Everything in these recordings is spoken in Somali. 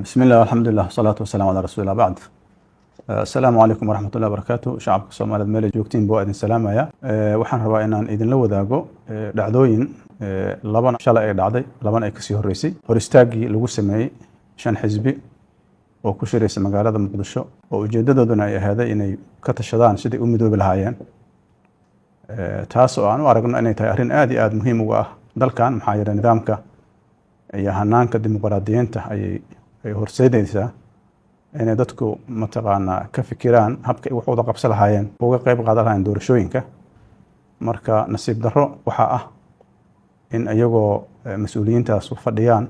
بسم الله والحمد لله والصلاة والسلام على رسول الله بعد. السلام عليكم ورحمة الله وبركاته. شعبka Soomaaliyeed meel joogtiin buu idin salaamaya. Waxaan rabaa inaan idin la wadaago dhacdooyin laba shalay ay dhacday, labana ay kasii horeysay. Hor istaagii lagu sameeyay 5 xisbi oo ku shiraysa magaalada Muqdisho oo ujeedadooduna ay ahayd inay ka tashadaan sidii u midoobi lahaayeen. Taas oo aan u aragno inay tahay arrin aad iyo aad muhiim u ah dalkan maxaa yeelay nidaamka iyo hanaanka dimuqraadiyiinta ay horseedaysaa inay dadku mataqaanaa ka fikiraan habka ay wax wada qabsan lahaayeen uga qayb qaadan lahaayeen doorashooyinka. Marka nasiib darro waxa ah in ayagoo mas'uuliyiintaas u fadhiyaan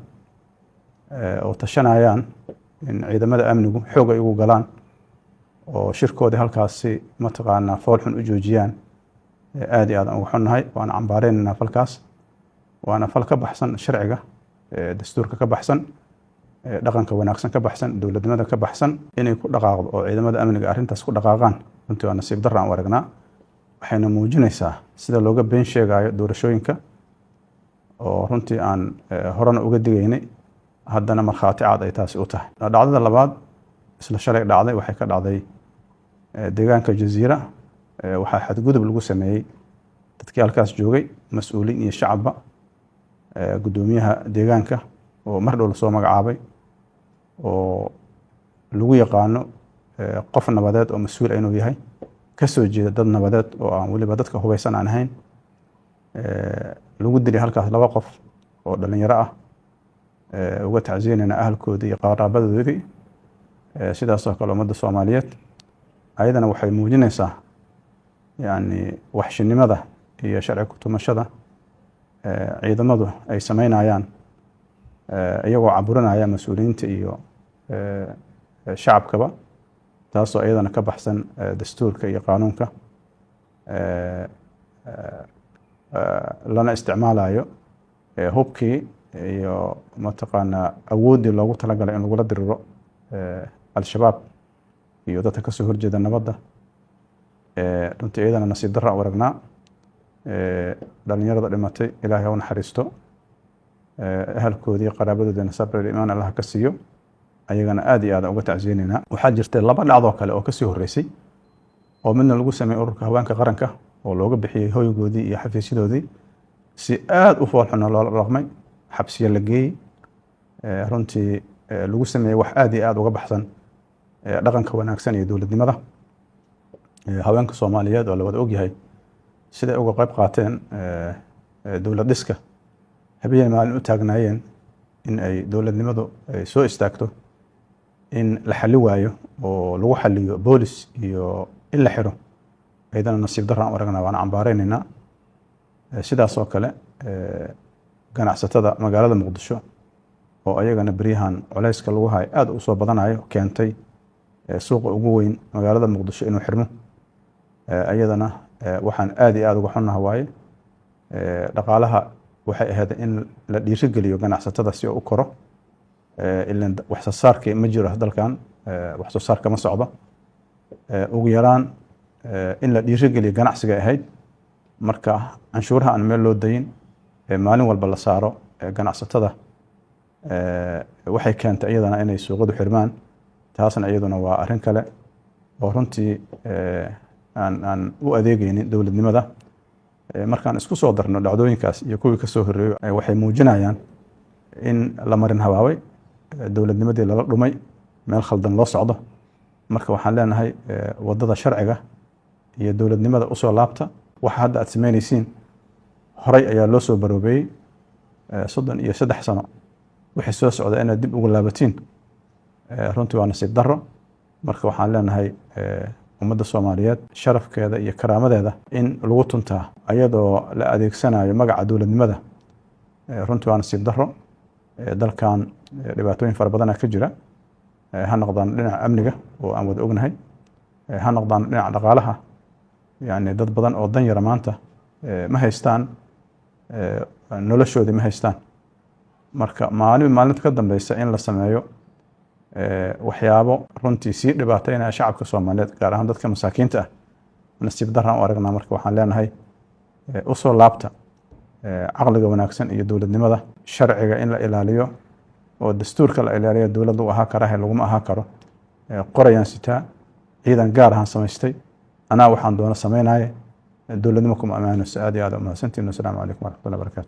oo tashanayaan in ciidamada amnigu xoog ay ugu galaan oo shirkoodii halkaasi mataqaanaa fool xun u joojiyaan. aad iyo aad ugu xunnahay waana cambaareynaa falkaas, waana fal ka baxsan sharciga, dastuurka ka baxsan, dhaqanka wanaagsan ka baxsan, dowladnimada ka baxsan inay ku dhaqaaqdo oo ciidamada amniga arrintaas ku dhaqaaqaan. runtii waa nasiib darro aan u aragnaa. waxayna muujinaysaa sida looga been sheegayo doorashooyinka oo runtii aan horena uga digaynay, haddana markhaati cad ay taasi u tahay. dhacdada labaad isla shalay dhacday waxay ka dhacday deegaanka Jaziira. waxaa xadgudub lagu sameeyay dadkii halkaas joogay, mas'uuliin iyo shacabba. gudoomiyaha deegaanka oo mar dhow la soo magacaabay oo lagu yaqaano qof nabadeed oo mas'uul inuu yahay, ka soo jeeda dad nabadeed oo aan weliba dadka hubeysan aan ahayn. lagu dilay halkaas 2 qof oo dhalinyaro ah. uga tacsiinayna ahalkoodii iyo qaraabadoodii. sidaas oo kale ummadda Soomaaliyeed ayadana waxay muujinaysaa yani waxshinimada iyo sharci ku tumashada ciidamadu ay sameynayaan iyagoo caburinaya mas'uuliyiinta iyo shacabkaba, taasoo iyadana ka baxsan dastuurka iyo qaanuunka, lana isticmaalayo hubkii iyo mataqaanaa awooddii loogu talagalay in lagula diriro al-shabaab iyo dadka kasoo horjeeda nabadda. runtii iyadana nasiib darro u aragnaa. dhalinyarada dhimatay ilaahay ha u naxariisto, ahalkoodii qaraabadoodina sabr iyo iimaan Allah ka siiyo. ayagana aad iyo aad uga tacsiinaynaa. waxaa jirtay 2 dhacdo kale oo kasii horeysay oo midna lagu sameeyay ururka haweenka qaranka oo looga bixiyay hoygoodii iyo xafiisyadoodii si aad u fool xun loola dhaqmay, xabsiyo la geeyay. runtii lagu sameeyay wax aad iyo aad uga baxsan dhaqanka wanaagsan iyo dowladnimada. haweenka Soomaaliyeed oo la wada ogyahay siday uga qayb qaateen dowlad dhiska, habeen maalin u taagnaayeen in ay dowladnimadu ay soo istaagto, in la xalli waayo oo lagu xalliyo boolis iyo in la xiro. ayadana nasiib darro aan u aragnaa, waana cambaareynayna. sidaas oo kale ganacsatada magaalada Muqdisho oo ayagana beryahan culayska lagu hayo aad u soo badanayo keentay suuqa ugu weyn magaalada Muqdisho inuu xirmo. ayadana waxaan aad iyo aad uga xunnahay waaye. dhaqaalaha waxay ahayd in la dhiirigeliyo ganacsatada si uu u koro. ilaan wax soo saarkii ma jiro dalkan, wax soo saarka ma socdo. ugu yaraan in la dhiirigeliyo ganacsiga ahayd. marka canshuuraha aan meel loo dayin maalin walba la saaro ganacsatada waxay keentay iyadana inay suuqadu xirmaan. taasna iyaduna waa arrin kale oo runtii aan u adeegaynin dowladnimada. markaan isku soo darno dhacdooyinkaas iyo kuwii ka soo horeeyay waxay muujinayaan in la marin habaabay, dowladnimadii lala dhumay, meel khaldan loo socdo. marka waxaan leenahay wadada sharciga iyo dowladnimada u soo laabta. waxa hadda aad sameynaysiin horay ayaa loo soo baroobeeyay 33 sano wixii soo socda inaad dib ugu laabatiin. runtii waa nasiib darro. marka waxaan leenahay ummadda Soomaaliyeed sharafkeeda iyo karaamadeeda in lagu tuntaa ayadoo la adeegsanayo magaca dowladnimada. runtii waa nasiib darro. dalkan dhibaatooyin fara badan ka jira, ha noqdaan dhinaca amniga oo aan wada ognahay, ha noqdaan dhinaca dhaqaalaha. yani dad badan oo dan yara maanta ma haystaan, noloshoodii ma haystaan. marka maalinta ka dambeysa in la sameeyo waxyaabo runtii sii dhibaateynaya shacabka Soomaaliyeed, gaar ahaan dadka masaakiinta ah, nasiib darro aan u aragnaa. marka waxaan leenahay u soo laabta caqliga wanaagsan iyo dowladnimada, sharciga in la ilaaliyo, oo dastuurka la ilaaliyo dowladda u ahaa karahe laguma ahaa karo qorayaan sitaa ciidan gaar ahaan samaystay anaa waxaan doono samaynaye dowladnimo kuma ammaanayso aad iyo aad u mahadsantihiin. Assalaamu calaykum waraxmatullahi wabarakaatu.